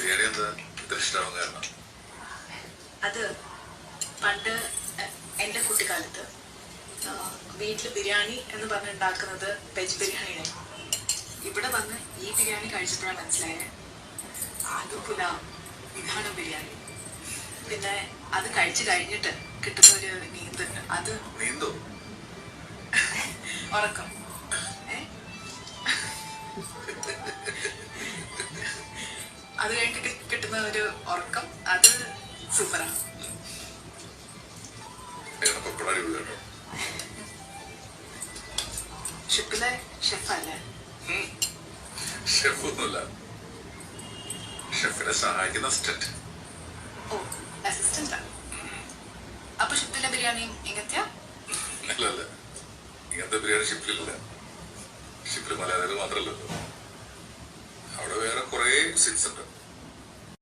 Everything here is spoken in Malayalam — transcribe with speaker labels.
Speaker 1: ബിരിയാണി എന്താ ഇത്ര ഇഷ്ടമാവാൻ കാരണം?
Speaker 2: അത് പണ്ട് എൻ്റെ കുട്ടിക്കാലത്ത് വീട്ടിൽ ബിരിയാണി എന്ന് പറഞ്ഞുണ്ടാക്കുന്നത് വെജ് ബിരിയാണിയാണ്. ഇവിടെ വന്ന് ഈ ബിരിയാണി കഴിച്ചപ്പോഴാണ് മനസ്സിലായത് ആലു പുലാവ് ഇതാണ് ബിരിയാണി. പിന്നെ അത് കഴിച്ചു കഴിഞ്ഞിട്ട് കിട്ടുന്ന ഒരു നീന്തുണ്ട്, അത്
Speaker 1: നീന്തോ
Speaker 2: ഉറക്കം. അത് കഴിഞ്ഞിട്ട് കിട്ടുന്ന ഒരു ഉറക്കം, അത് സൂപ്പറാണ്. ഷിപ്പിലെ ഷെഫല്ലേ?
Speaker 1: ഷെഫൊന്നുമല്ല, ഷെഫിനെ സഹായിക്കുന്ന അസിസ്റ്റന്റ്.
Speaker 2: ഓ, അസിസ്റ്റന്റാ. അപ്പൊ ഷിപ്പിലെ ബിരിയാണിയും ഇങ്ങനത്തെയാ?
Speaker 1: അല്ലല്ല, ഇങ്ങനത്തെ ബിരിയാണി ഷിപ്പിലില്ല. ഷിപ്പിൽ മലയാളികൾ മാത്രമല്ലല്ലോ, അവിടെ വേറെ കുറെ സീറ്റ്സ് ഉണ്ട്.